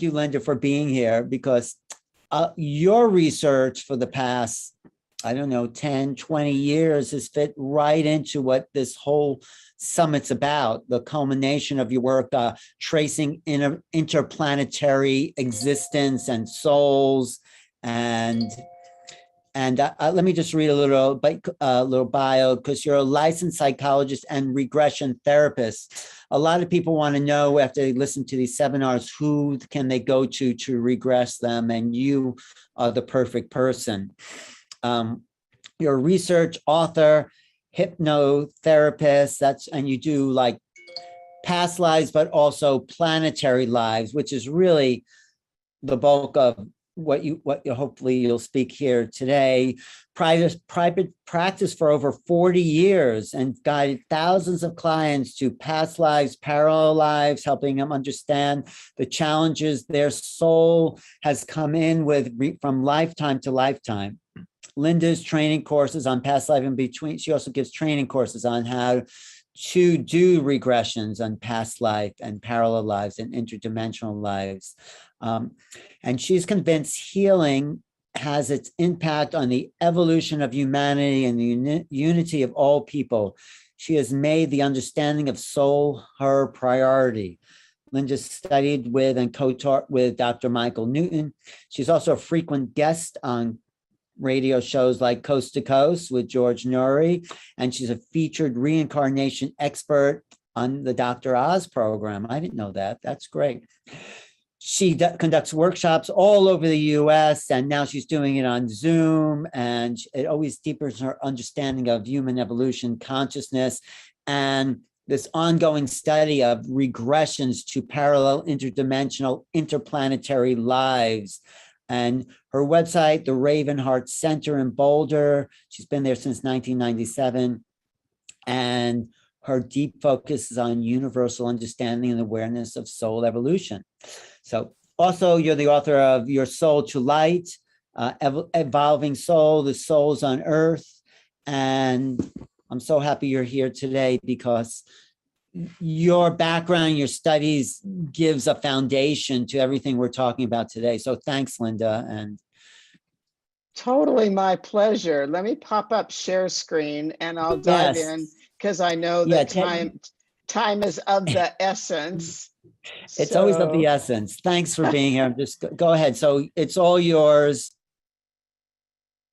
thank you, Linda, for being here, because your research for the past, I don't know, 10, 20 years has fit right into what this whole summit's about, the culmination of your work, tracing interplanetary existence and souls. And let me just read a little bio, because you're a licensed psychologist and regression therapist. A lot of people want to know, after they listen to these seminars, who can they go to regress them, and you are the perfect person. You're a research author, hypnotherapist, and you do like past lives, but also planetary lives, which is really the bulk of what you hopefully you'll speak here today. Private practice for over 40 years and guided thousands of clients to past lives, parallel lives, helping them understand the challenges their soul has come in with from lifetime to lifetime. Linda's training courses on past life and between. She also gives training courses on how to do regressions on past life and parallel lives and interdimensional lives. And she's convinced healing has its impact on the evolution of humanity and the unity of all people. She has made the understanding of soul her priority. Linda studied with and co-taught with Dr. Michael Newton. She's also a frequent guest on radio shows like Coast to Coast with George Noory, and she's a featured reincarnation expert on the Dr. Oz program. I didn't know that. That's great. She conducts workshops all over the US, and now she's doing it on Zoom, and it always deepens her understanding of human evolution, consciousness, and this ongoing study of regressions to parallel interdimensional interplanetary lives. And her website, the Raven Heart Center in Boulder, she's been there since 1997. And her deep focus is on universal understanding and awareness of soul evolution. So also you're the author of Your Soul to Light, Evolving Soul, The Souls on Earth. And I'm so happy you're here today, because your background, your studies gives a foundation to everything we're talking about today. So thanks, Linda. And totally my pleasure. Let me pop up share screen and I'll dive in, because I know that time is of the essence. It's always of the essence. Thanks for being here. Just go ahead. So it's all yours.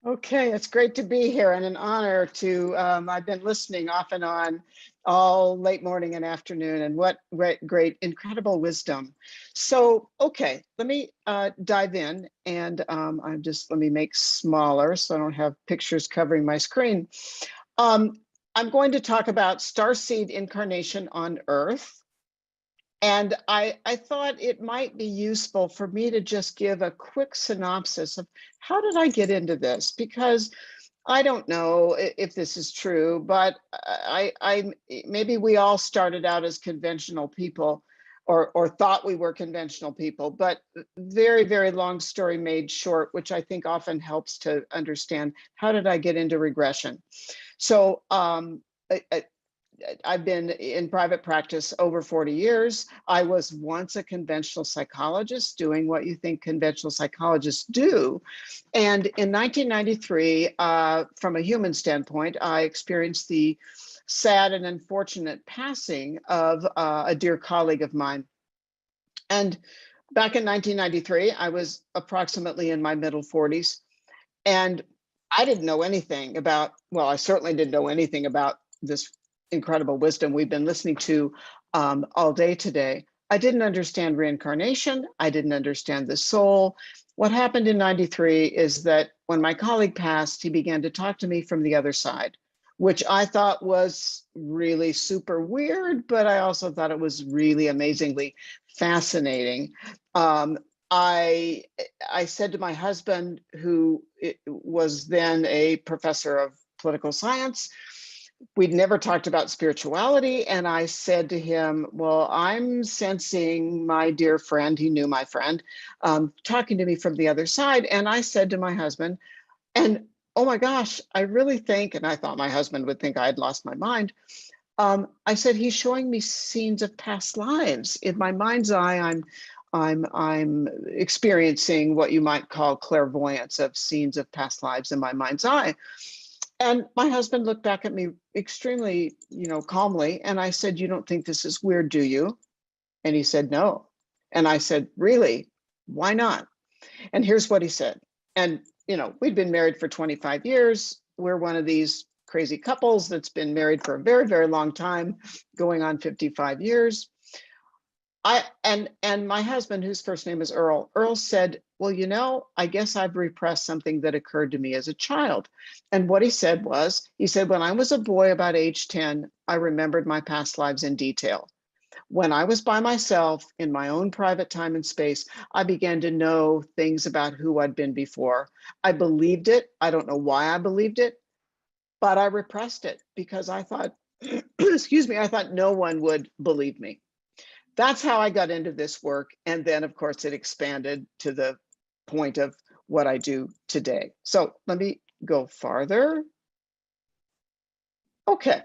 Okay, it's great to be here and an honor to, I've been listening off and on all late morning and afternoon, and what great, incredible wisdom. So, okay, let me dive in, and let me make smaller so I don't have pictures covering my screen. I'm going to talk about starseed incarnation on Earth. And I thought it might be useful for me to just give a quick synopsis of how did I get into this? Because I don't know if this is true, but maybe we all started out as conventional people, or thought we were conventional people, but very, very long story made short, which I think often helps to understand how did I get into regression. So I've been in private practice over 40 years. I was once a conventional psychologist doing what you think conventional psychologists do. And in 1993, from a human standpoint, I experienced the sad and unfortunate passing of a dear colleague of mine. And back in 1993, I was approximately in my middle 40s. And I didn't know anything about, well, I certainly didn't know anything about this incredible wisdom we've been listening to all day today. I didn't understand reincarnation. I didn't understand the soul. What happened in 93 is that when my colleague passed, he began to talk to me from the other side, which I thought was really super weird, but I also thought it was really amazingly fascinating. I said to my husband, who was then a professor of political science, we'd never talked about spirituality. And I said to him, well, I'm sensing my dear friend, he knew my friend, talking to me from the other side. And I said to my husband, and oh my gosh, I really think, and I thought my husband would think I had lost my mind. I said, he's showing me scenes of past lives. In my mind's eye, I'm experiencing what you might call clairvoyance of scenes of past lives in my mind's eye. And my husband looked back at me extremely, calmly. And I said, "You don't think this is weird, do you?" And he said, "No." And I said, "Really? Why not?" And here's what he said. And, we'd been married for 25 years. We're one of these crazy couples that's been married for a very, very long time, going on 55 years. And my husband, whose first name is Earl said, "Well, I guess I've repressed something that occurred to me as a child." And what he said was, "When I was a boy about age 10, I remembered my past lives in detail. When I was by myself in my own private time and space, I began to know things about who I'd been before. I believed it. I don't know why I believed it, but I repressed it because I thought, excuse me, I thought no one would believe me." That's how I got into this work. And then, of course, it expanded to the point of what I do today. So let me go farther. Okay.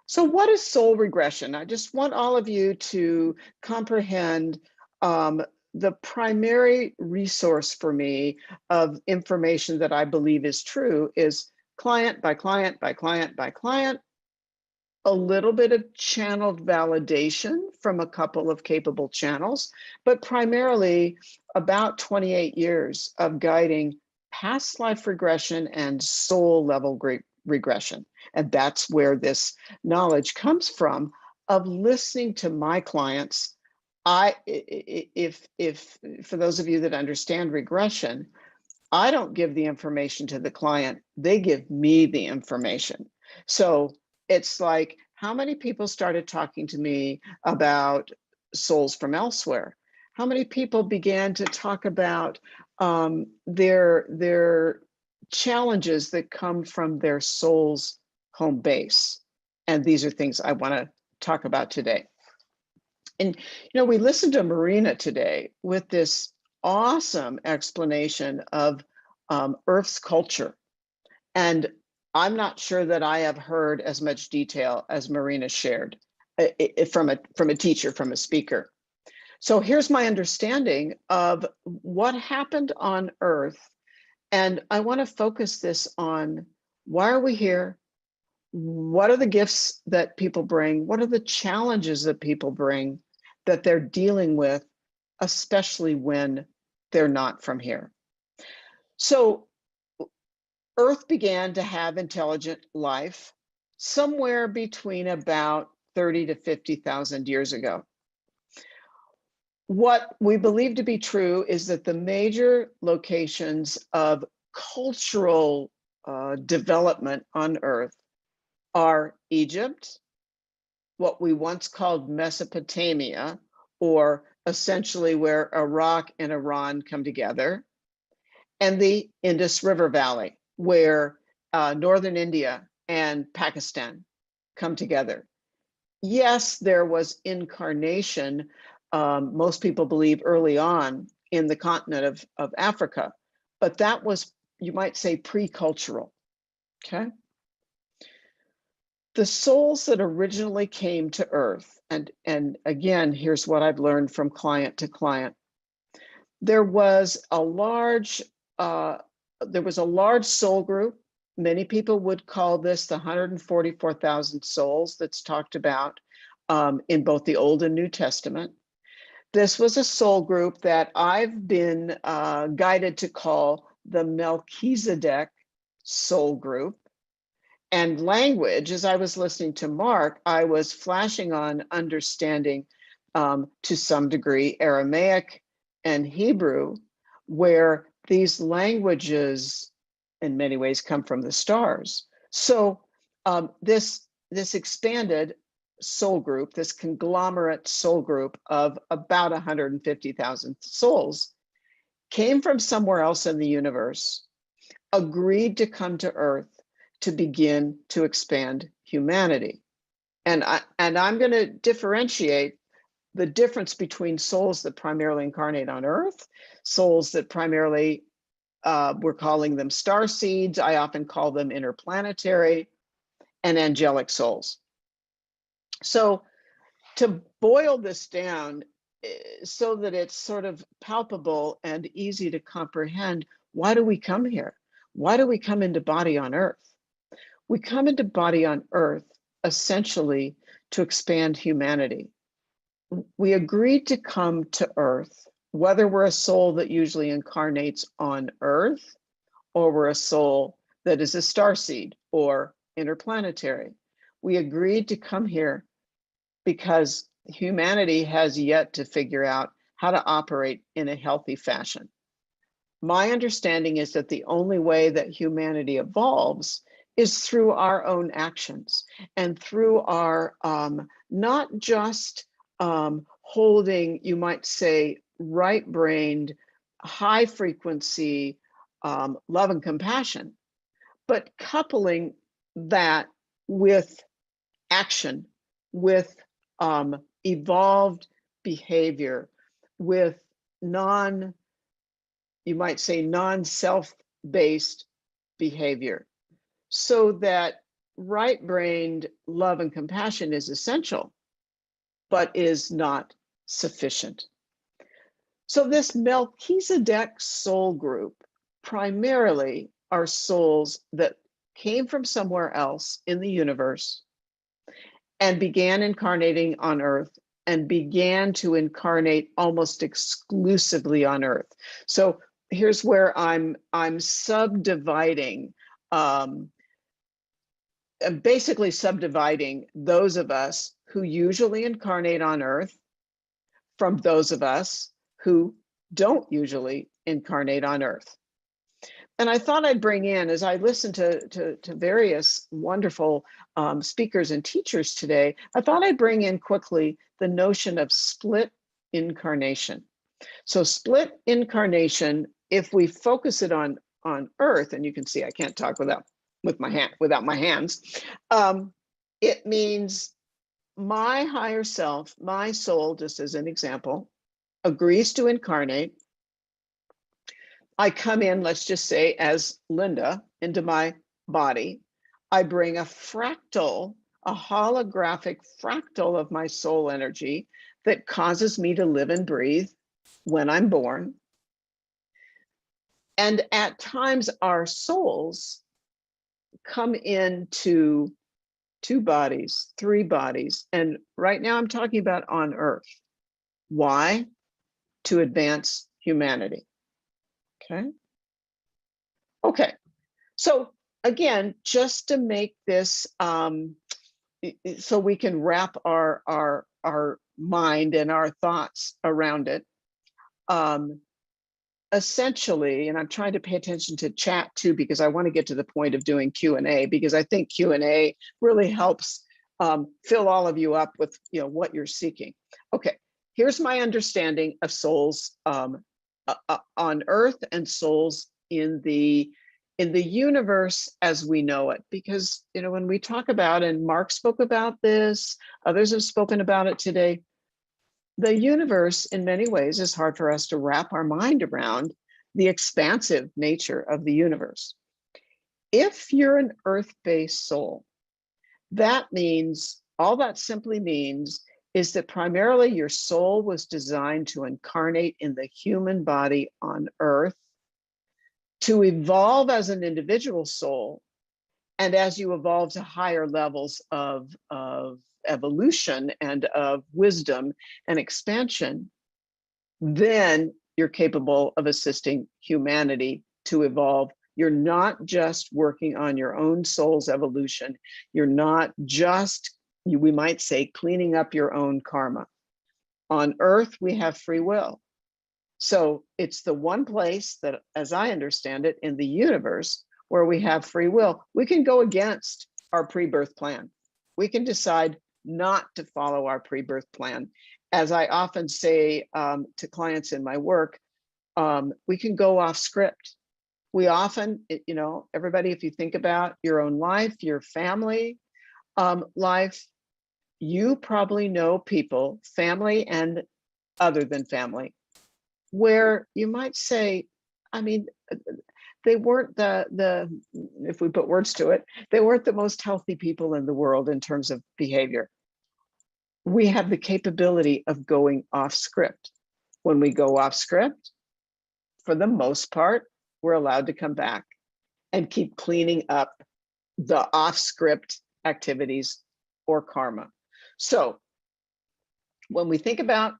So what is soul regression? I just want all of you to comprehend the primary resource for me of information that I believe is true is client by client by client by client, a little bit of channeled validation from a couple of capable channels, but primarily about 28 years of guiding past life regression and soul level regression. And that's where this knowledge comes from of listening to my clients. If for those of you that understand regression, I don't give the information to the client, they give me the information. So it's like, how many people started talking to me about souls from elsewhere? How many people began to talk about their challenges that come from their soul's home base? And these are things I want to talk about today. And, we listened to Marina today with this awesome explanation of Earth's culture. And I'm not sure that I have heard as much detail as Marina shared from a teacher, from a speaker. So here's my understanding of what happened on Earth. And I want to focus this on, why are we here? What are the gifts that people bring? What are the challenges that people bring that they're dealing with, especially when they're not from here? So Earth began to have intelligent life somewhere between about 30 to 50,000 years ago. What we believe to be true is that the major locations of cultural development on Earth are Egypt, what we once called Mesopotamia, or essentially where Iraq and Iran come together, and the Indus River Valley, where northern India and Pakistan come together. Yes, there was incarnation, most people believe, early on in the continent of Africa, but that was, you might say, pre-cultural, okay? The souls that originally came to Earth, and again, here's what I've learned from client to client. There was a large soul group. Many people would call this the 144,000 souls that's talked about in both the Old and New Testament. This was a soul group that I've been guided to call the Melchizedek soul group. And language, as I was listening to Mark, I was flashing on understanding to some degree Aramaic and Hebrew, where these languages in many ways come from the stars. So this expanded soul group, this conglomerate soul group of about 150,000 souls, came from somewhere else in the universe, agreed to come to Earth to begin to expand humanity. And I'm going to differentiate the difference between souls that primarily incarnate on Earth, souls that primarily, we're calling them starseeds, I often call them interplanetary, and angelic souls. So to boil this down, so that it's sort of palpable and easy to comprehend, why do we come here? Why do we come into body on Earth? We come into body on Earth essentially to expand humanity. We agreed to come to Earth, whether we're a soul that usually incarnates on Earth, or we're a soul that is a starseed or interplanetary. We agreed to come here because humanity has yet to figure out how to operate in a healthy fashion. My understanding is that the only way that humanity evolves is through our own actions and through our not just holding, you might say, right-brained, high-frequency love and compassion, but coupling that with action, with evolved behavior, with you might say non-self-based behavior, so that right-brained love and compassion is essential, but is not sufficient. So this Melchizedek soul group primarily are souls that came from somewhere else in the universe and began incarnating on Earth and began to incarnate almost exclusively on Earth. So here's where I'm subdividing, basically subdividing those of us who usually incarnate on Earth from those of us who don't usually incarnate on Earth. And I thought I'd bring in, as I listened to various wonderful speakers and teachers today, I thought I'd bring in quickly the notion of split incarnation. So split incarnation, if we focus it on Earth, and you can see I can't talk without my hands, it means my higher self, my soul, just as an example, agrees to incarnate. I come in, let's just say, as Linda into my body. I bring a fractal, a holographic fractal of my soul energy that causes me to live and breathe when I'm born. And at times our souls come into 2 bodies, 3 bodies. And right now I'm talking about on Earth. Why? To advance humanity. Okay. So again, just to make this so we can wrap our mind and our thoughts around it. Essentially, and I'm trying to pay attention to chat too, because I want to get to the point of doing Q&A, because I think Q&A really helps fill all of you up with what you're seeking. Okay, here's my understanding of souls on Earth and souls in the universe as we know it. Because when we talk about, and Mark spoke about this, others have spoken about it today, the universe in many ways is hard for us to wrap our mind around, the expansive nature of the universe. If you're an Earth-based soul, that means, all that simply means is that primarily your soul was designed to incarnate in the human body on Earth, to evolve as an individual soul. And as you evolve to higher levels of evolution and of wisdom and expansion, then you're capable of assisting humanity to evolve. You're not just working on your own soul's evolution. You're not just, we might say, cleaning up your own karma. On Earth, we have free will. So it's the one place that, as I understand it, in the universe where we have free will. We can go against our pre-birth plan. We can decide not to follow our pre-birth plan. As I often say to clients in my work, we can go off script. We often, everybody, if you think about your own life, your family life, you probably know people, family and other than family, where you might say, I mean, they weren't if we put words to it, they weren't the most healthy people in the world in terms of behavior. we have the capability of going off script. When we go off script, for the most part, we're allowed to come back and keep cleaning up the off script activities or karma. So when we think about,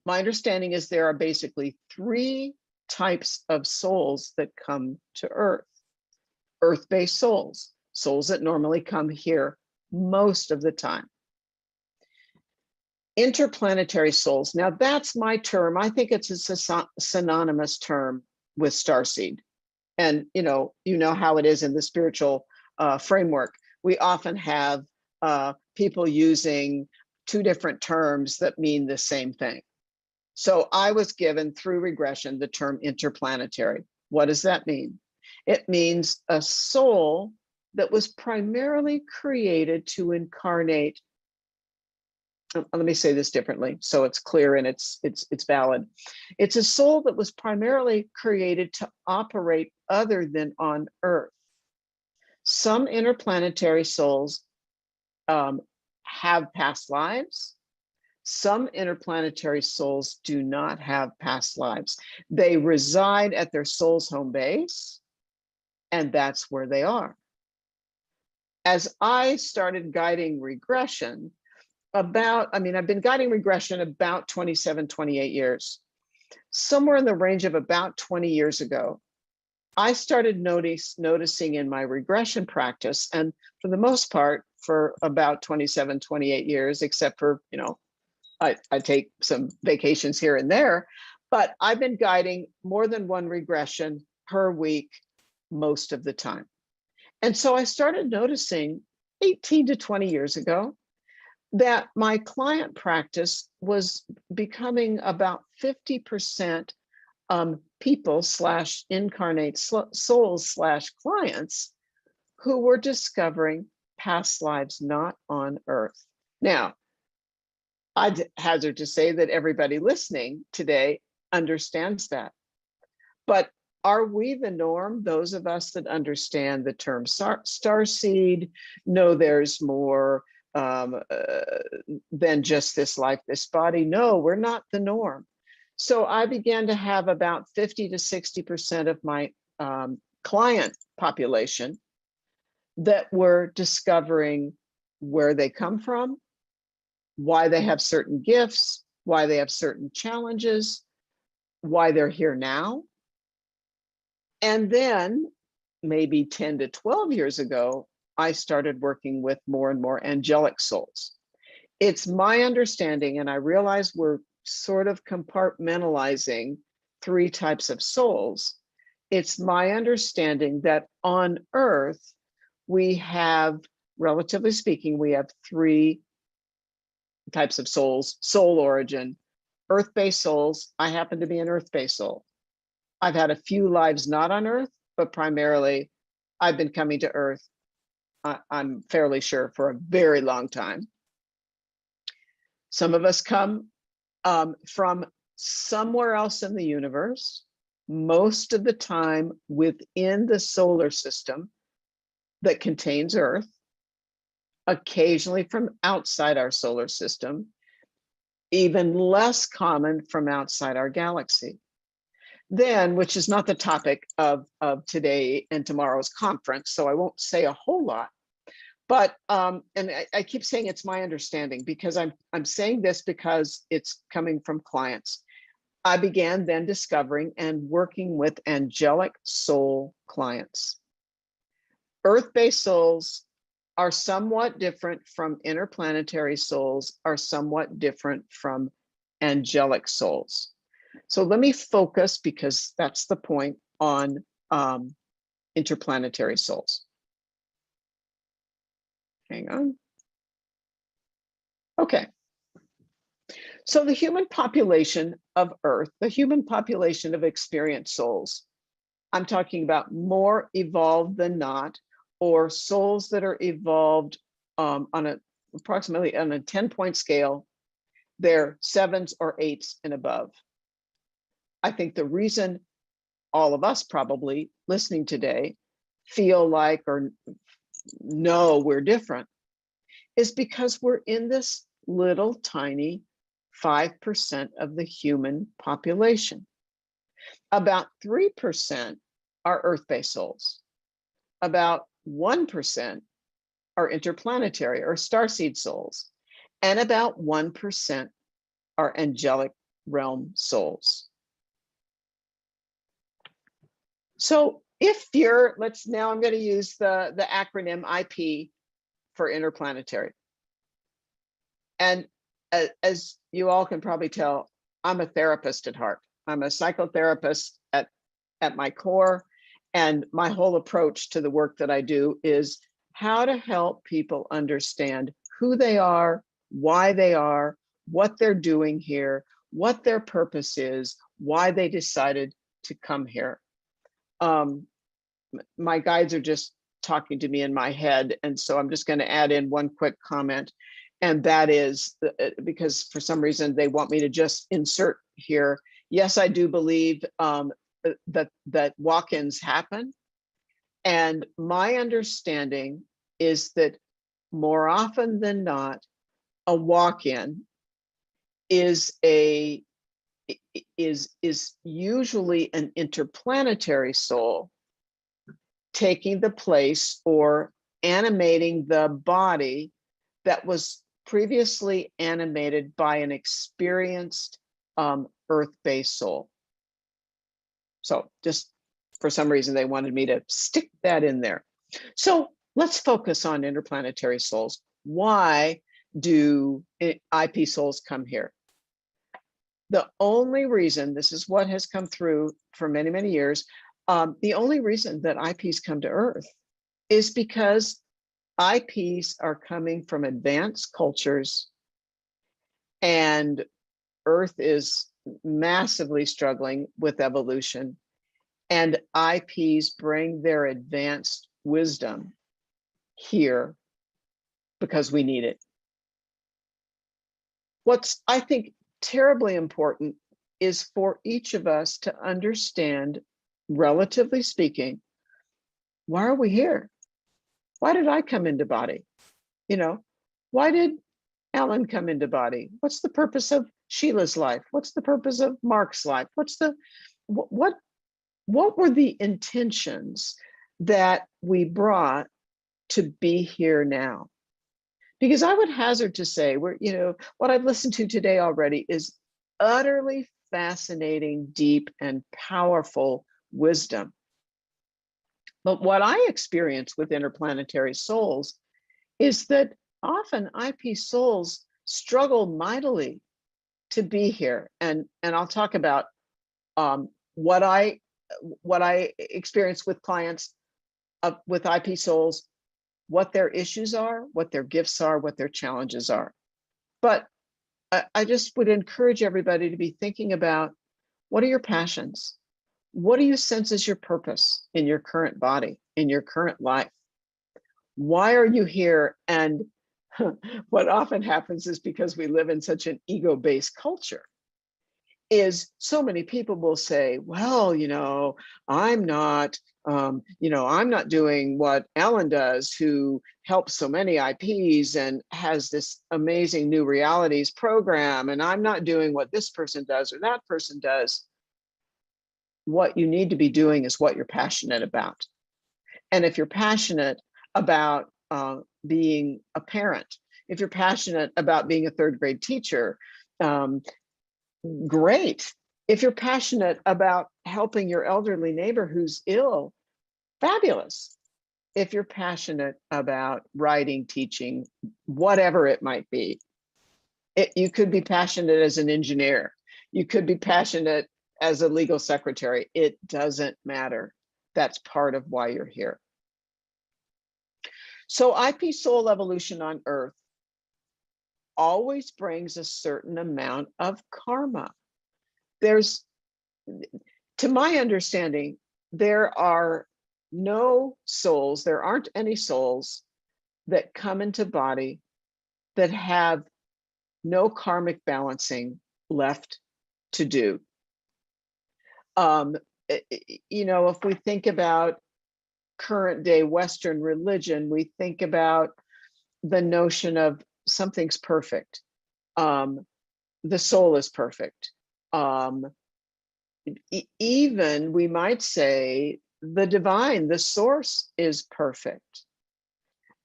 my understanding is there are basically 3 types of souls that come to Earth. Earth-based souls, souls that normally come here most of the time. Interplanetary souls, now that's my term. I think it's a synonymous term with starseed. And you know how it is in the spiritual framework. We often have people using 2 different terms that mean the same thing. So I was given through regression the term interplanetary. What does that mean? It means a soul that was primarily created to incarnate. Let me say this differently so it's clear and it's valid. It's a soul that was primarily created to operate other than on Earth. Some interplanetary souls have past lives. Some interplanetary souls do not have past lives. They reside at their soul's home base, and that's where they are. As I started guiding regression, I've been guiding regression about 27, 28 years. Somewhere in the range of about 20 years ago, I started noticing in my regression practice, and for the most part, for about 27, 28 years, except for, I take some vacations here and there, but I've been guiding more than one regression per week most of the time. And so I started noticing 18 to 20 years ago that my client practice was becoming about 50% people / incarnate souls / clients who were discovering past lives not on Earth. Now, I'd hazard to say that everybody listening today understands that. But are we the norm? Those of us that understand the term starseed, know there's more than just this life, this body. No, we're not the norm. So I began to have about 50 to 60% of my client population that were discovering where they come from, why they have certain gifts, why they have certain challenges, why they're here now. And then maybe 10 to 12 years ago, I started working with more and more angelic souls. It's my understanding, and I realize we're sort of compartmentalizing 3 types of souls. It's my understanding that on Earth, we have, relatively speaking, we have 3 types of souls, soul origin. Earth-based souls, I happen to be an Earth-based soul. I've had a few lives not on Earth, but primarily I've been coming to Earth, I'm fairly sure, for a very long time. Some of us come from somewhere else in the universe, most of the time within the solar system that contains Earth, occasionally from outside our solar system, even less common from outside our galaxy. Then, which is not the topic of today and tomorrow's conference, so I won't say a whole lot, but, and I keep saying it's my understanding because I'm saying this because it's coming from clients. I began then discovering and working with angelic soul clients. Earth-based souls are somewhat different from interplanetary souls, are somewhat different from angelic souls. So let me focus, because that's the point, on interplanetary souls. Hang on. Okay. So the human population of Earth, the human population of experienced souls, I'm talking about more evolved than not, or souls that are evolved approximately on a 10-point scale. They're 7s or 8s and above. I think the reason all of us probably listening today feel like or know we're different is because we're in this little tiny 5% of the human population. About 3% are Earth-based souls. About 1% are interplanetary or starseed souls. And about 1% are angelic realm souls. So if you're, I'm going to use the acronym IP for interplanetary. And as you all can probably tell, I'm a therapist at heart. I'm a psychotherapist at my core. And my whole approach to the work that I do is how to help people understand who they are, why they are, what they're doing here, what their purpose is, why they decided to come here. My guides are just talking to me in my head. And so I'm just going to add in one quick comment. And that is because for some reason they want me to just insert here. Yes, I do believe that walk-ins happen. And my understanding is that more often than not, a walk-in is usually an interplanetary soul taking the place or animating the body that was previously animated by an experienced Earth-based soul. So just for some reason, they wanted me to stick that in there. So let's focus on interplanetary souls. Why do IP souls come here? The only reason, this is what has come through for many, many years, the only reason that IPs come to Earth is because IPs are coming from advanced cultures and Earth is massively struggling with evolution, and IPs bring their advanced wisdom here because we need it. What's, I think, terribly important is for each of us to understand, relatively speaking, why are we here? Why did I come into body? You know, why did Alan come into body? What's the purpose of Sheila's life? What's the purpose of Mark's life? What were the intentions that we brought to be here now? Because I would hazard to say, what I've listened to today already is utterly fascinating, deep, and powerful wisdom. But what I experience with interplanetary souls is that often IP souls struggle mightily to be here. And I'll talk about what I experience with clients with IP souls, what their issues are, what their gifts are, what their challenges are. But I just would encourage everybody to be thinking about, what are your passions? What do you sense as your purpose in your current body, in your current life? Why are you here? And what often happens is, because we live in such an ego-based culture, is so many people will say, well, I'm not doing what Alan does, who helps so many IPs and has this amazing new realities program, and I'm not doing what this person does or that person does. What you need to be doing is what you're passionate about. And if you're passionate about being a parent, if you're passionate about being a third grade teacher, great. If you're passionate about helping your elderly neighbor who's ill, fabulous. If you're passionate about writing, teaching, whatever it might be, you could be passionate as an engineer. You could be passionate as a legal secretary. It doesn't matter. That's part of why you're here. So IP soul evolution on Earth always brings a certain amount of karma. To my understanding, there are no souls, there aren't any souls that come into body that have no karmic balancing left to do. If we think about current day Western religion, we think about the notion of something's perfect. The soul is perfect. Even we might say the divine, the source is perfect.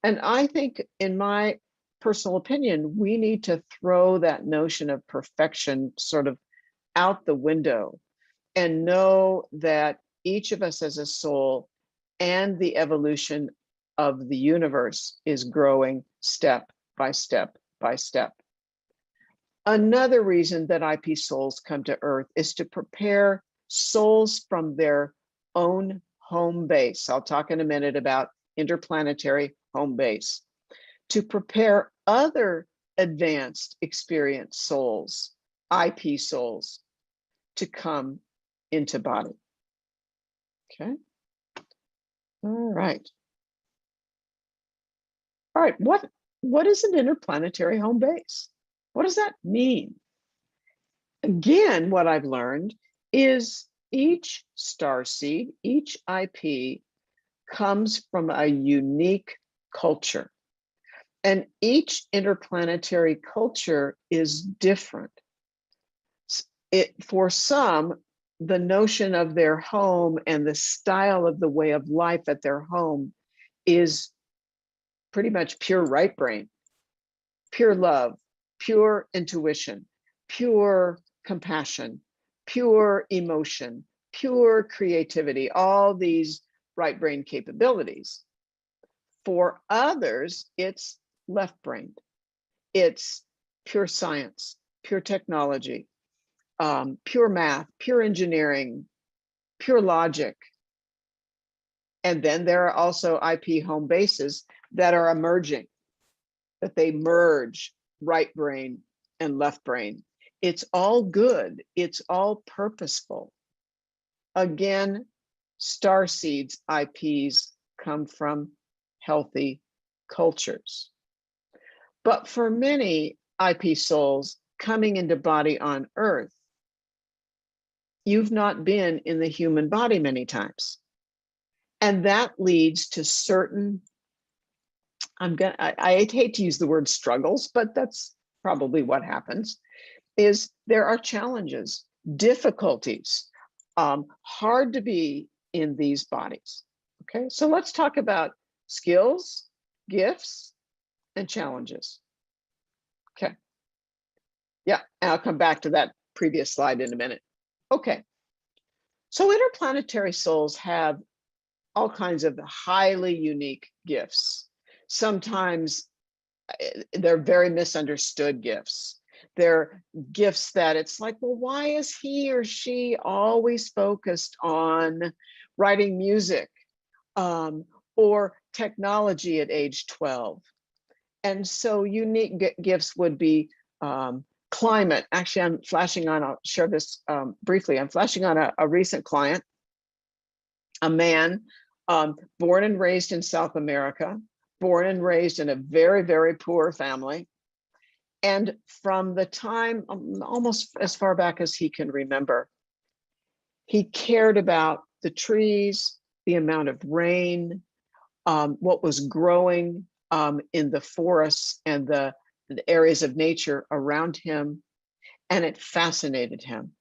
And I think, in my personal opinion, we need to throw that notion of perfection sort of out the window and know that each of us as a soul and the evolution of the universe is growing step by step by step. Another reason that IP souls come to Earth is to prepare souls from their own home base. I'll talk in a minute about Interplanetary Home Base, to prepare other advanced experienced souls, IP souls, to come into body. Okay. All right. All right. What is an interplanetary home base? What does that mean? Again, what I've learned is each starseed, each IP comes from a unique culture. And each interplanetary culture is different. For some, the notion of their home and the style of the way of life at their home is pretty much pure right brain, pure love, pure intuition, pure compassion, pure emotion, pure creativity, all these right brain capabilities. For others, it's left brained. It's pure science, pure technology, pure math, pure engineering, pure logic. And then there are also IP home bases that are emerging, that they merge right brain and left brain. It's all good. It's all purposeful. Again, starseeds IPs come from healthy cultures. But for many IP souls coming into body on Earth, you've not been in the human body many times. And that leads to certain, I hate to use the word struggles, but that's probably what happens, is there are challenges, difficulties, hard to be in these bodies. Okay, so let's talk about skills, gifts, and challenges. Okay. Yeah, and I'll come back to that previous slide in a minute. Okay. So interplanetary souls have all kinds of highly unique gifts. Sometimes they're very misunderstood gifts. They're gifts that it's like, well, why is he or she always focused on writing music or technology at age 12? And so unique gifts would be climate. Actually, I'm flashing on, I'll share this briefly. I'm flashing on a recent client, a man born and raised in South America, born and raised in a very, very poor family. And from the time, almost as far back as he can remember, he cared about the trees, the amount of rain, what was growing in the forests and the areas of nature around him, and it fascinated him.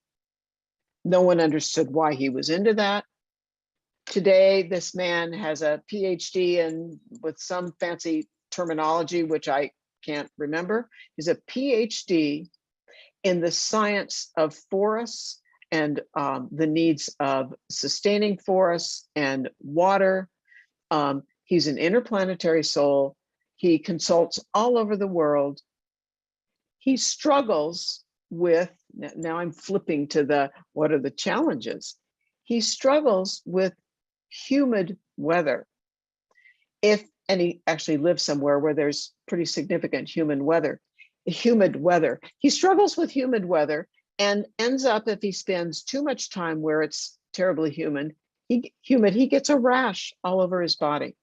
No one understood why he was into that. Today, this man has a PhD in, with some fancy terminology, which I can't remember, is a PhD in the science of forests and the needs of sustaining forests and water. He's an interplanetary soul. He consults all over the world. He struggles with, now I'm flipping to the, what are the challenges? He struggles with humid weather. And he actually lives somewhere where there's pretty significant humid weather. He struggles with humid weather and ends up, if he spends too much time where it's terribly humid, he gets a rash all over his body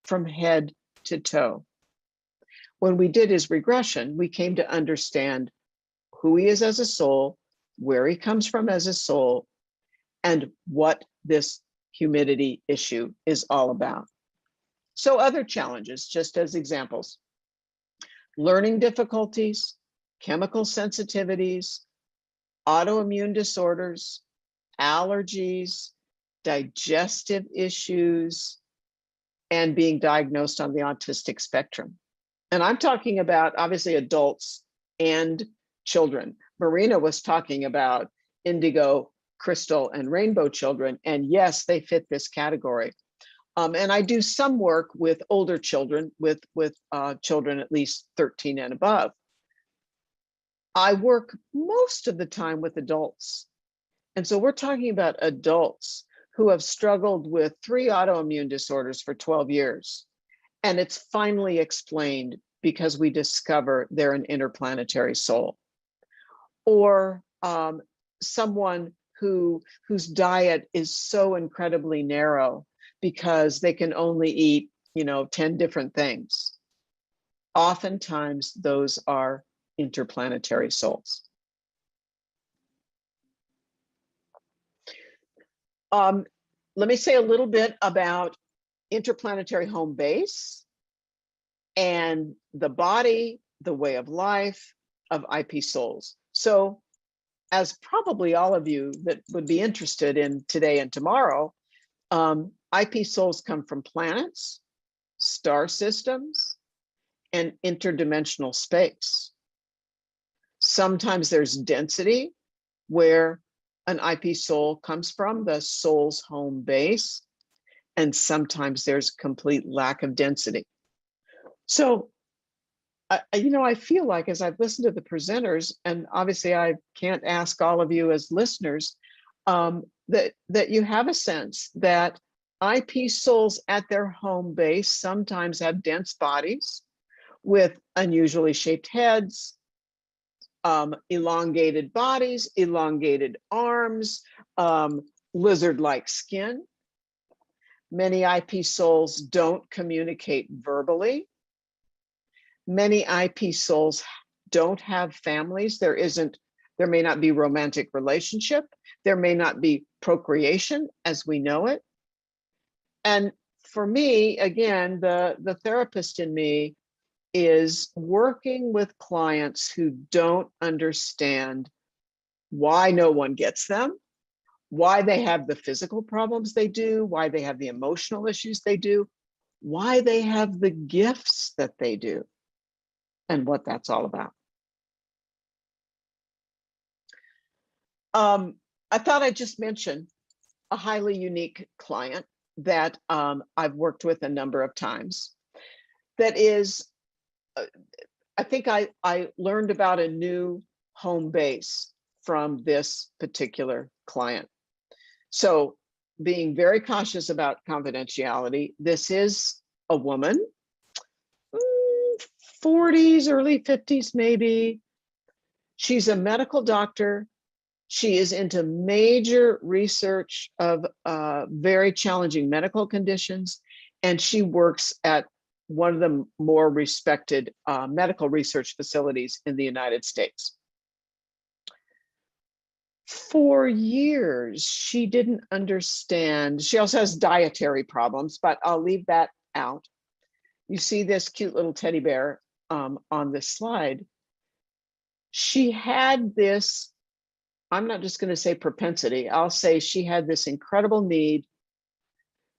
from head to toe. When we did his regression, we came to understand who he is as a soul, where he comes from as a soul, and what this humidity issue is all about. So other challenges, just as examples: learning difficulties, chemical sensitivities, autoimmune disorders, allergies, digestive issues, and being diagnosed on the autistic spectrum. And I'm talking about obviously adults and children. Marina was talking about indigo, crystal, and rainbow children. And yes, they fit this category. And I do some work with older children, with children at least 13 and above. I work most of the time with adults. And so we're talking about adults who have struggled with 3 autoimmune disorders for 12 years. And it's finally explained because we discover they're an interplanetary soul. Or someone whose diet is so incredibly narrow because they can only eat, 10 different things. Oftentimes, those are interplanetary souls. Let me say a little bit about Interplanetary Home Base and the body, the way of life of IP souls. So, as probably all of you that would be interested in today and tomorrow, IP souls come from planets, star systems, and interdimensional space. Sometimes there's density where an IP soul comes from, the soul's home base, and sometimes there's complete lack of density. So, I feel like as I've listened to the presenters, and obviously I can't ask all of you as listeners, that you have a sense that IP souls at their home base sometimes have dense bodies with unusually shaped heads, elongated bodies, elongated arms, lizard-like skin. Many IP souls don't communicate verbally. Many IP souls don't have families. There may not be romantic relationship. There may not be procreation as we know it. And for me, again, the therapist in me is working with clients who don't understand why no one gets them, why they have the physical problems they do, why they have the emotional issues they do, why they have the gifts that they do, and what that's all about. I thought I'd just mention a highly unique client that I've worked with a number of times. That is, I think I learned about a new home base from this particular client. So being very cautious about confidentiality, this is a woman, 40s, early 50s maybe. She's a medical doctor. She is into major research of very challenging medical conditions, and she works at one of the more respected medical research facilities in the United States. For years, she didn't understand. She also has dietary problems, but I'll leave that out. You see this cute little teddy bear on this slide. She had this, I'm not just going to say propensity, I'll say she had this incredible need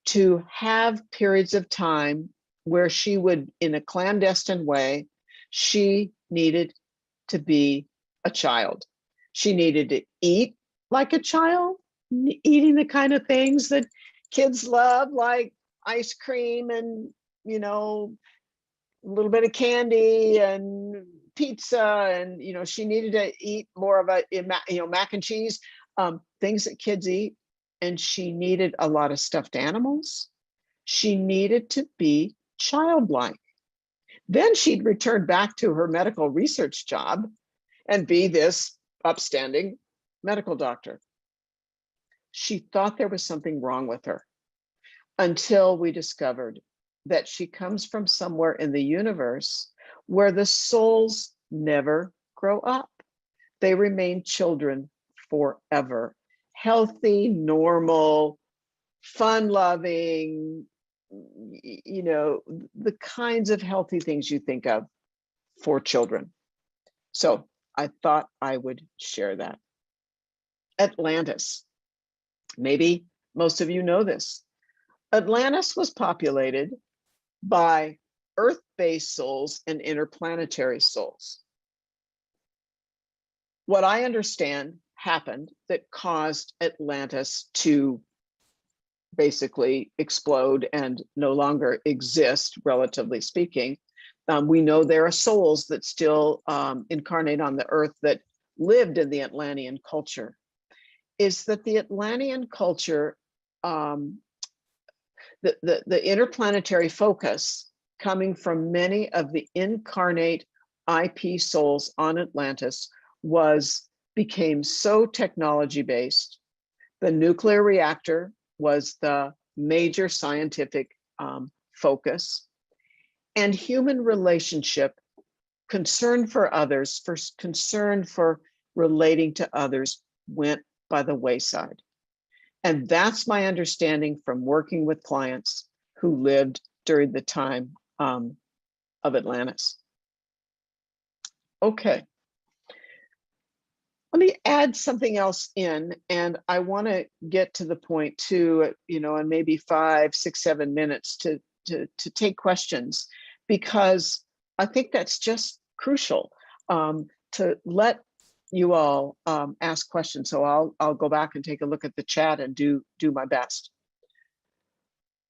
to have periods of time where she would, in a clandestine way, she needed to be a child. She needed to eat like a child, eating the kind of things that kids love, like ice cream and, a little bit of candy and pizza. And, she needed to eat more of a, mac and cheese, things that kids eat. And she needed a lot of stuffed animals. She needed to be childlike. Then she'd return back to her medical research job and be this upstanding medical doctor. She thought there was something wrong with her until we discovered that she comes from somewhere in the universe where the souls never grow up. They remain children forever. Healthy, normal, fun-loving, the kinds of healthy things you think of for children. So I thought I would share that. Atlantis. Maybe most of you know this. Atlantis was populated by Earth-based souls and interplanetary souls. What I understand happened that caused Atlantis to basically explode and no longer exist, relatively speaking. We know there are souls that still incarnate on the earth that lived in the Atlantean culture. Is that the Atlantean culture, the interplanetary focus coming from many of the incarnate IP souls on Atlantis became so technology based. The nuclear reactor was the major scientific focus, and human relationship, concern for others, concern for relating to others, went by the wayside. And that's my understanding from working with clients who lived during the time of Atlantis. Okay. Let me add something else in, and I want to get to the point too, in maybe 5, 6, 7 minutes to take questions, because I think that's just crucial to let you all ask questions. So I'll go back and take a look at the chat and do my best.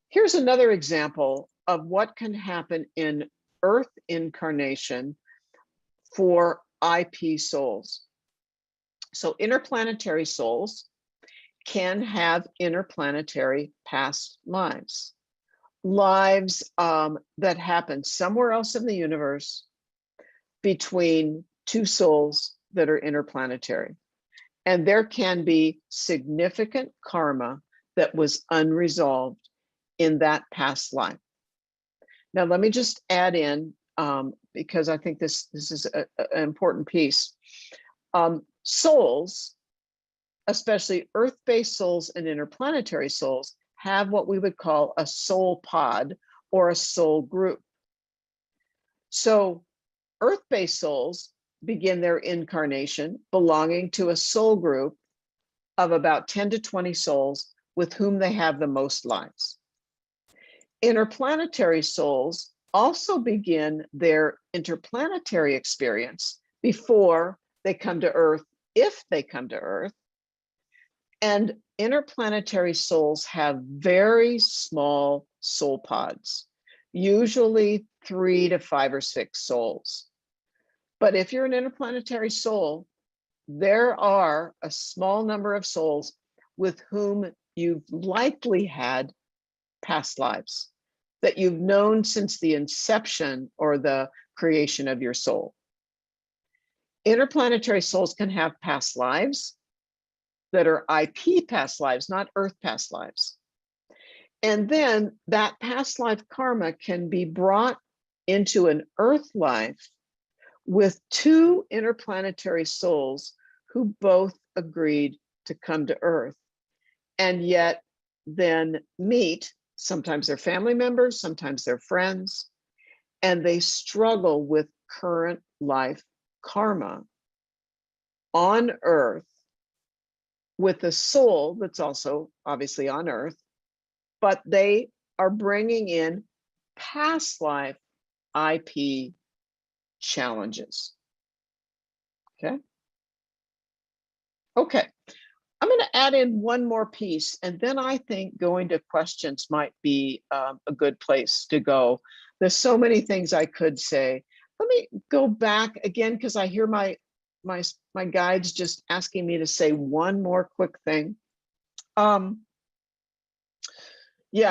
Here's another example of what can happen in Earth incarnation for IP souls. So interplanetary souls can have interplanetary past lives. Lives that happen somewhere else in the universe between two souls that are interplanetary. And there can be significant karma that was unresolved in that past life. Now, let me just add in, because I think this is an important piece. Souls, especially Earth-based souls and interplanetary souls, have what we would call a soul pod or a soul group. So Earth-based souls begin their incarnation belonging to a soul group of about 10 to 20 souls with whom they have the most lives. Interplanetary souls also begin their interplanetary experience before they come to Earth, if they come to Earth. And interplanetary souls have very small soul pods, usually 3 to 5 or 6 souls. But if you're an interplanetary soul, there are a small number of souls with whom you've likely had past lives that you've known since the inception or the creation of your soul. Interplanetary souls can have past lives that are IP past lives, not Earth past lives. And then that past life karma can be brought into an Earth life with 2 interplanetary souls who both agreed to come to Earth, and yet then meet. Sometimes they're family members, sometimes they're friends, and they struggle with current life karma on Earth with a soul that's also obviously on Earth, but they are bringing in past life IP challenges. Okay. I'm going to add in one more piece, and then I think going to questions might be a good place to go. There's so many things I could say. Let me go back again, because I hear my guides just asking me to say one more quick thing. Yeah,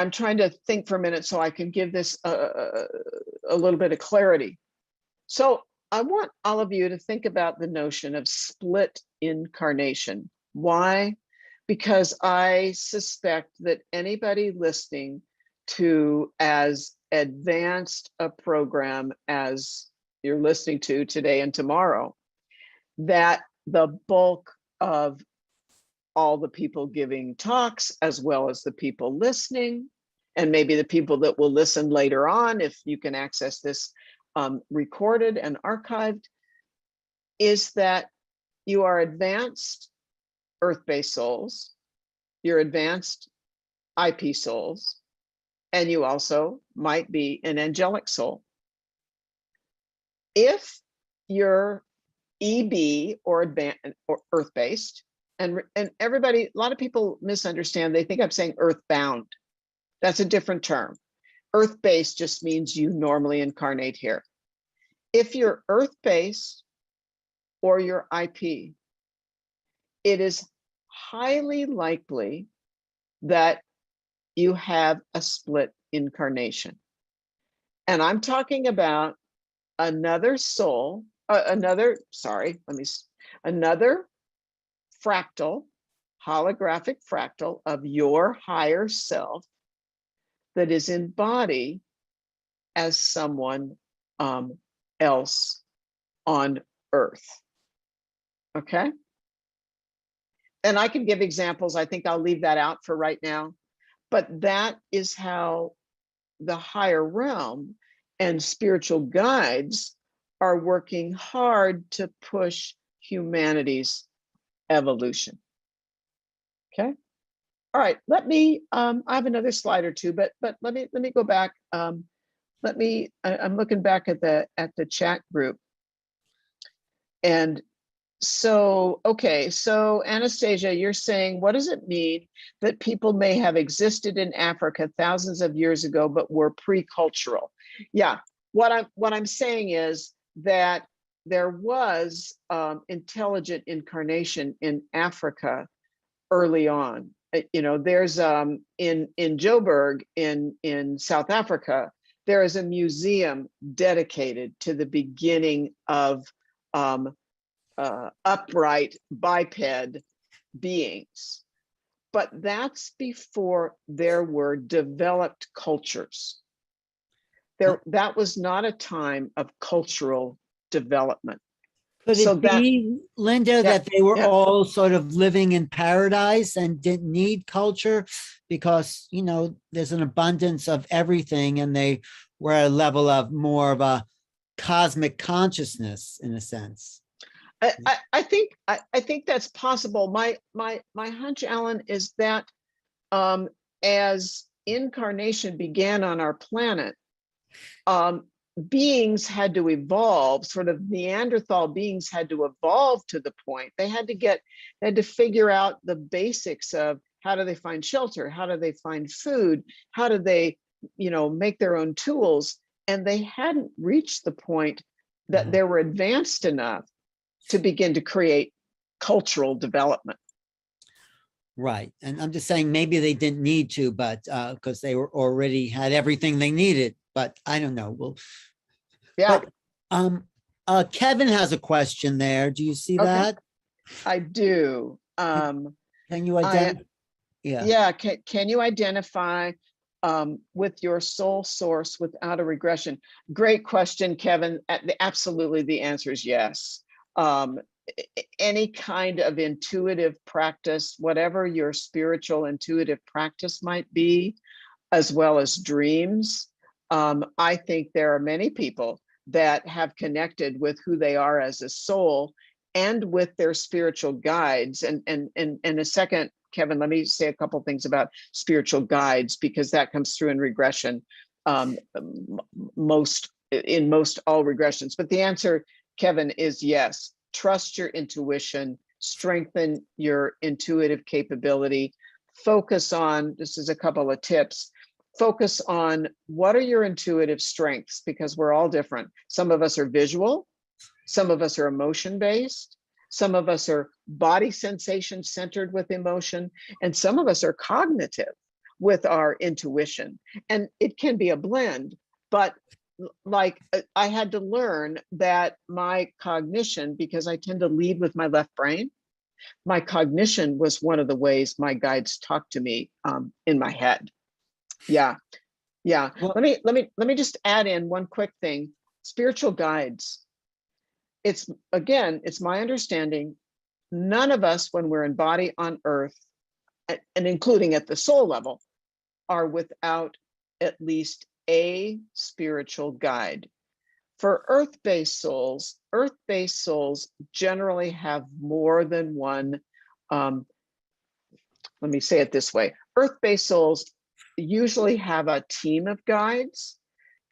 I'm trying to think for a minute so I can give this a little bit of clarity. So I want all of you to think about the notion of split incarnation. Why? Because I suspect that anybody listening to as advanced a program as you're listening to today and tomorrow, that the bulk of all the people giving talks, as well as the people listening, and maybe the people that will listen later on, if you can access this recorded and archived, is that you are advanced Earth-based souls, you're advanced IP souls, and you also might be an angelic soul. If you're EB or advanced or Earth-based, and everybody, a lot of people misunderstand. They think I'm saying earthbound. That's a different term. Earth-based just means you normally incarnate here. If you're Earth-based or you're IP, it is highly likely that you have a split incarnation. And I'm talking about another soul, another fractal, holographic fractal of your higher self that is in body as someone else on Earth. Okay? And I can give examples. I think I'll leave that out for right now. But that is how the higher realm and spiritual guides are working hard to push humanity's evolution. Okay. All right. Let me. I have another slide or two, but let me go back. I'm looking back at the chat group, and so okay. So Anastasia, you're saying, what does it mean that people may have existed in Africa thousands of years ago, but were pre-cultural? Yeah. What I'm saying is that there was intelligent incarnation in Africa early on. You know, there's in Joburg in South Africa, there is a museum dedicated to the beginning of upright biped beings. But that's before there were developed cultures. That was not a time of cultural development. Could So it be, Linda, that they were all sort of living in paradise and didn't need culture because, you know, there's an abundance of everything and they were at a level of more of a cosmic consciousness in a sense? I think that's possible. My hunch, Alan, is that as incarnation began on our planet, beings had to evolve. Sort of Neanderthal beings had to evolve to the point they had to figure out the basics of how do they find shelter, how do they find food, how do they, you know, make their own tools, and they hadn't reached the point that they were advanced enough to begin to create cultural development. Right. And I'm just saying maybe they didn't need to, but because they were already had everything they needed, but I don't know. Well, yeah. But Kevin has a question there. Do you see that? I do. Can you identify? Yeah. Can you identify with your soul source without a regression? Great question, Kevin. Absolutely, the answer is yes. Any kind of intuitive practice, whatever your spiritual intuitive practice might be, as well as dreams. I think there are many people that have connected with who they are as a soul and with their spiritual guides. And in a second, Kevin, let me say a couple things about spiritual guides, because that comes through in regression, most all regressions. But the answer, Kevin, is yes. Trust your intuition, strengthen your intuitive capability, focus on, this is a couple of tips, focus on what are your intuitive strengths, because we're all different. Some of us are visual, some of us are emotion-based, some of us are body sensation centered with emotion, and some of us are cognitive with our intuition. And it can be a blend, but like I had to learn that my cognition, because I tend to lead with my left brain, my cognition was one of the ways my guides talked to me in my head. Yeah. Well, let me just add in one quick thing. Spiritual guides. It's my understanding, none of us, when we're in body on Earth, and including at the soul level, are without at least a spiritual guide. For Earth-based souls generally have more than one, let me say it this way. Earth-based souls usually have a team of guides.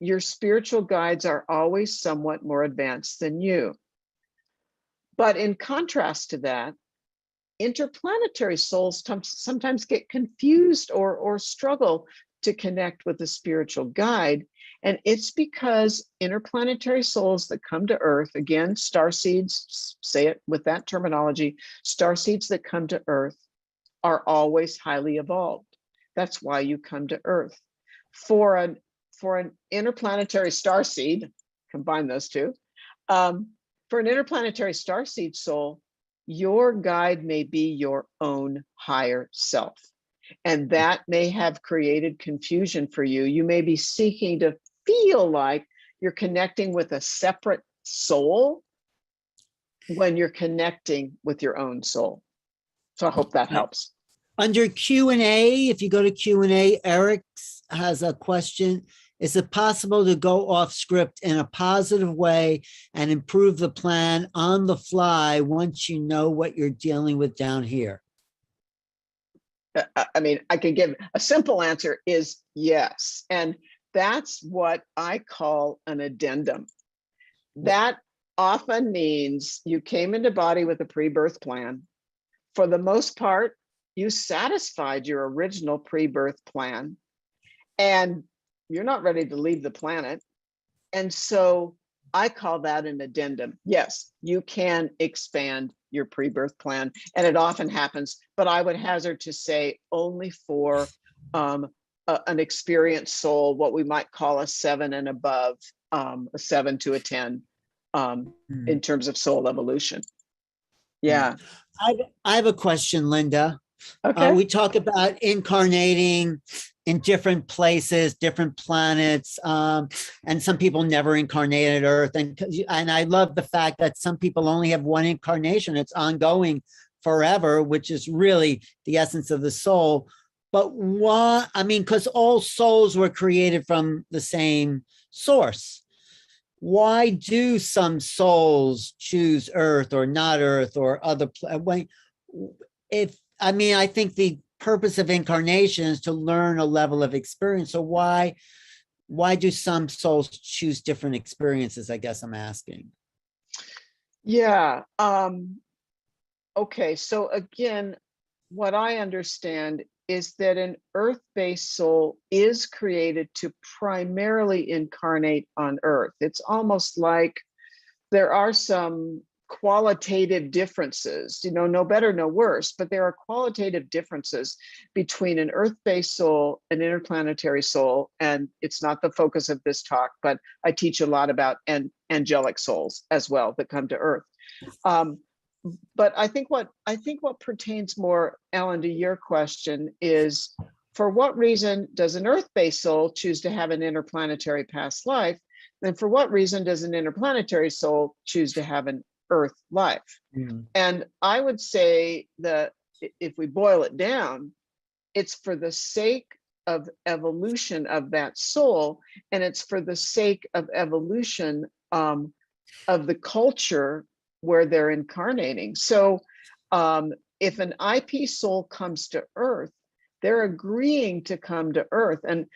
Your spiritual guides are always somewhat more advanced than you. But in contrast to that, interplanetary souls sometimes get confused or struggle to connect with the spiritual guide. And it's because interplanetary souls that come to Earth, again, starseeds, say it with that terminology, starseeds that come to Earth are always highly evolved. That's why you come to Earth. For an interplanetary starseed, combine those two, for an interplanetary starseed soul, your guide may be your own higher self. And that may have created confusion for you. You may be seeking to feel like you're connecting with a separate soul when you're connecting with your own soul. So I hope that helps. Under Q&A, if you go to Q&A, Eric has a question. Is it possible to go off script in a positive way and improve the plan on the fly once you know what you're dealing with down here? I mean, I can give a simple answer is yes. And that's what I call an addendum. That often means you came into body with a pre-birth plan. For the most part, you satisfied your original pre-birth plan and you're not ready to leave the planet. And so I call that an addendum. Yes, you can expand your pre-birth plan, and it often happens, but I would hazard to say only for an experienced soul, what we might call a 7 and above, a 7 to a 10 in terms of soul evolution. Yeah. I have a question, Linda. Okay. We talk about incarnating in different places, different planets, and some people never incarnated Earth. And I love the fact that some people only have one incarnation. It's ongoing forever, which is really the essence of the soul. But why? I mean, because all souls were created from the same source. Why do some souls choose Earth or not Earth or other? I mean, I think the purpose of incarnation is to learn a level of experience. So why do some souls choose different experiences? I guess I'm asking. Yeah. Okay. So again, what I understand is that an Earth-based soul is created to primarily incarnate on Earth. It's almost like there are some qualitative differences, you know, no better, no worse, but there are qualitative differences between an Earth-based soul, an interplanetary soul, and it's not the focus of this talk, but I teach a lot about angelic souls as well that come to Earth. But I think what pertains more, Alan, to your question is, for what reason does an Earth-based soul choose to have an interplanetary past life? And for what reason does an interplanetary soul choose to have an Earth life? And I would say that if we boil it down, it's for the sake of evolution of that soul, and it's for the sake of evolution of the culture where they're incarnating. So if an IP soul comes to Earth, they're agreeing to come to Earth. And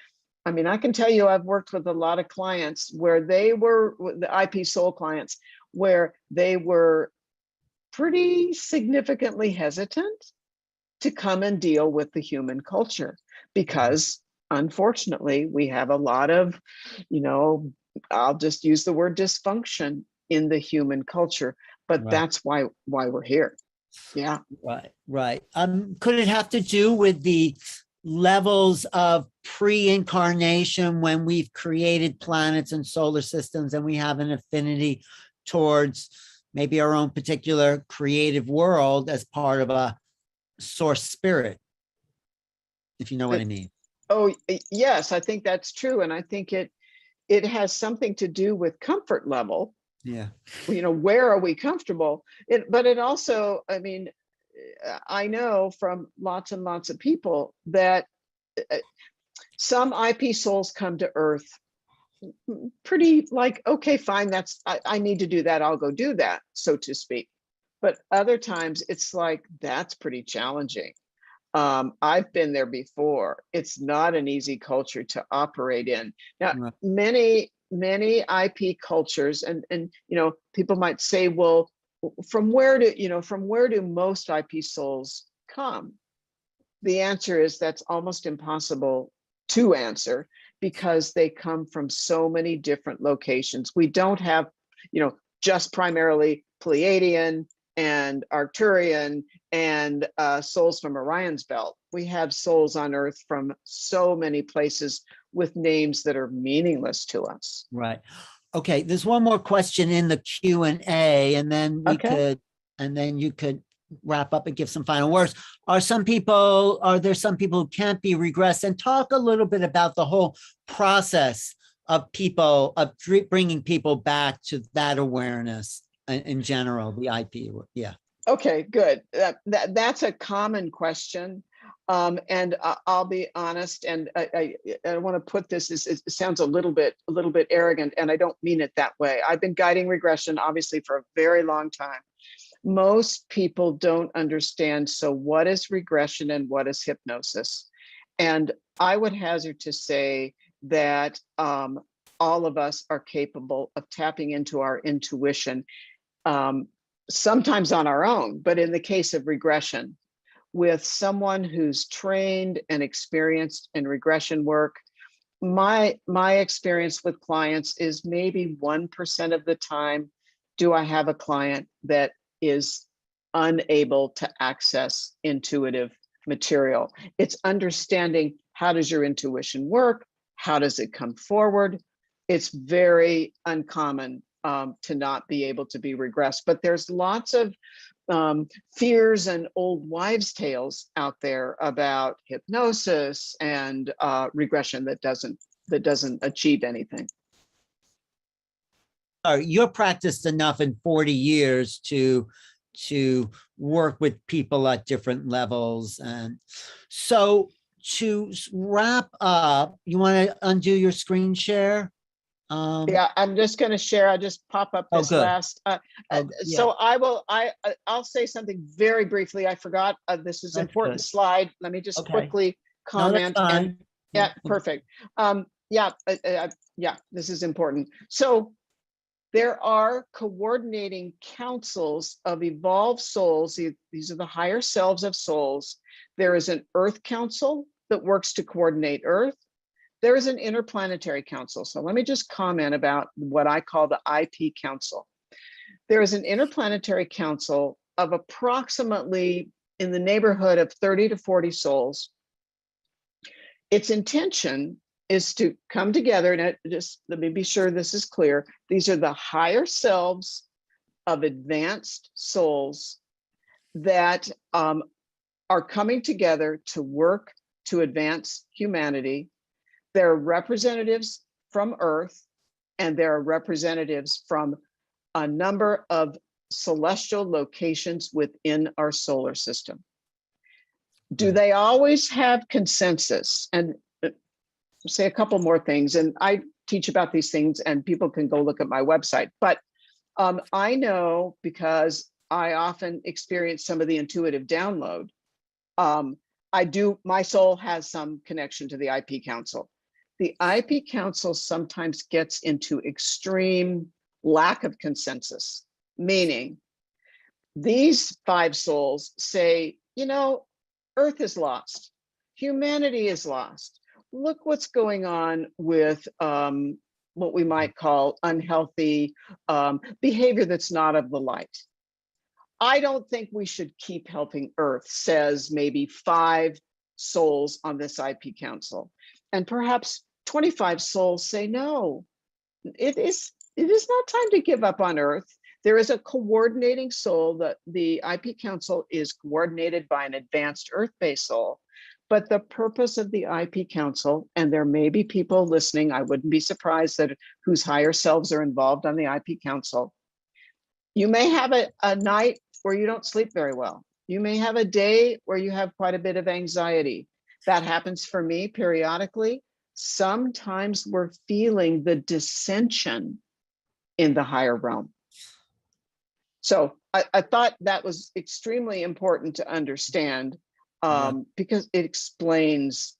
I mean, I can tell you, I've worked with a lot of clients where they were, the IP soul clients, where they were pretty significantly hesitant to come and deal with the human culture, because unfortunately, we have a lot of, you know, I'll just use the word dysfunction in the human culture, but that's why we're here. Yeah. Right. Could it have to do with the levels of pre-incarnation when we've created planets and solar systems and we have an affinity towards maybe our own particular creative world as part of a source spirit, if you know what I mean? Oh, yes, I think that's true. And I think it has something to do with comfort level. Yeah. You know, where are we comfortable? But it also, I mean, I know from lots and lots of people that some IP souls come to Earth pretty like, okay, fine, I need to do that, I'll go do that, so to speak. But other times it's like, that's pretty challenging. I've been there before. It's not an easy culture to operate in. Now, Right. many IP cultures, and people might say, well, from where do most IP souls come? The answer is that's almost impossible to answer, because they come from so many different locations. We don't have, just primarily Pleiadian and Arcturian and souls from Orion's belt. We have souls on Earth from so many places with names that are meaningless to us. Right. Okay, there's one more question in the Q&A, and then you could wrap up and give some final words. Are there some people who can't be regressed? And talk a little bit about the whole process of bringing people back to that awareness in general, the IP. Yeah. Okay, good. That's a common question. And I'll be honest, and I want to put this, it sounds a little bit arrogant, and I don't mean it that way. I've been guiding regression, obviously, for a very long time. Most people don't understand, so what is regression and what is hypnosis? And I would hazard to say that all of us are capable of tapping into our intuition, sometimes on our own, but in the case of regression, with someone who's trained and experienced in regression work, my experience with clients is maybe 1% of the time do I have a client that is unable to access intuitive material. It's understanding, how does your intuition work? How does it come forward? It's very uncommon to not be able to be regressed, but there's lots of fears and old wives' tales out there about hypnosis and regression that doesn't achieve anything. You're practiced enough in 40 years to work with people at different levels. And so to wrap up, you want to undo your screen share? Yeah, I'm just going to share. I just pop up this last. So I'll say something very briefly. I forgot. This is an important slide. Let me just quickly comment. Yeah, perfect. Yeah, this is important. So there are coordinating councils of evolved souls. These are the higher selves of souls. There is an Earth Council that works to coordinate Earth. There is an Interplanetary Council. So let me just comment about what I call the IP Council. There is an Interplanetary Council of approximately in the neighborhood of 30 to 40 souls. Its intention is to come together, and just let me be sure this is clear. These are the higher selves of advanced souls that are coming together to work to advance humanity. There are representatives from Earth, and there are representatives from a number of celestial locations within our solar system. Do they always have consensus? And say a couple more things, and I teach about these things, and people can go look at my website. But I know, because I often experience some of the intuitive download, my soul has some connection to the IP Council. The IP Council sometimes gets into extreme lack of consensus, meaning these 5 souls say, Earth is lost, humanity is lost. Look what's going on with what we might call unhealthy behavior that's not of the light. I don't think we should keep helping Earth, says maybe 5 souls on this IP Council. And perhaps 25 souls say, no, it is not time to give up on Earth. There is a coordinating soul. That the IP Council is coordinated by an advanced Earth-based soul. But the purpose of the IP Council, and there may be people listening, I wouldn't be surprised that whose higher selves are involved on the IP Council. You may have a night where you don't sleep very well. You may have a day where you have quite a bit of anxiety. That happens for me periodically. sometimes we're feeling the dissension in the higher realm. So I thought that was extremely important to understand, because it explains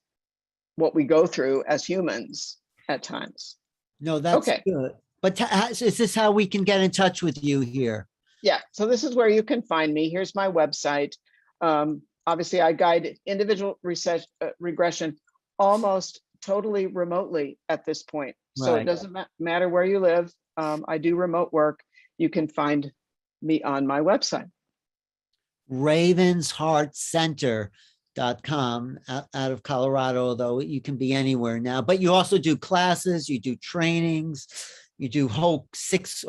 what we go through as humans at times. No, that's Okay. good. But is this how we can get in touch with you here? Yeah, so this is where you can find me. Here's my website. Obviously, I guide individual regression almost totally remotely at this point. So it doesn't matter where you live. I do remote work. You can find me on my website. ravensheartcenter.com out of Colorado, although you can be anywhere now. But you also do classes, you do trainings, you do whole 6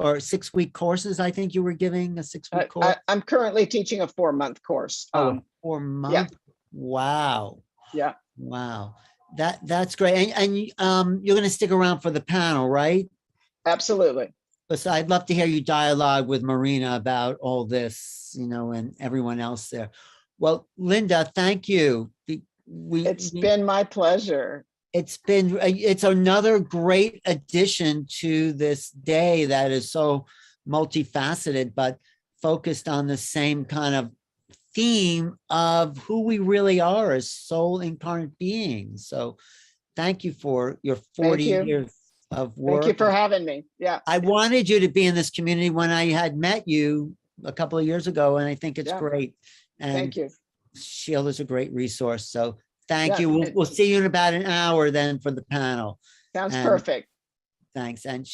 week courses. I think you were giving a 6-week course. I'm currently teaching a 4-month course. 4-month? Yeah. Wow. Yeah. Wow. That's great. And you're going to stick around for the panel, right? Absolutely. So I'd love to hear you dialogue with Marina about all this, and everyone else there. Well, Linda, thank you. It's been my pleasure. It's another great addition to this day that is so multifaceted, but focused on the same kind of theme of who we really are as soul incarnate beings. So thank you for your 40 years of work. Thank you for having me. Yeah. I wanted you to be in this community when I had met you a couple of years ago, and I think it's great. And thank you. Shield is a great resource. So thank you. We'll see you in about an hour then for the panel. Sounds perfect. Thanks. And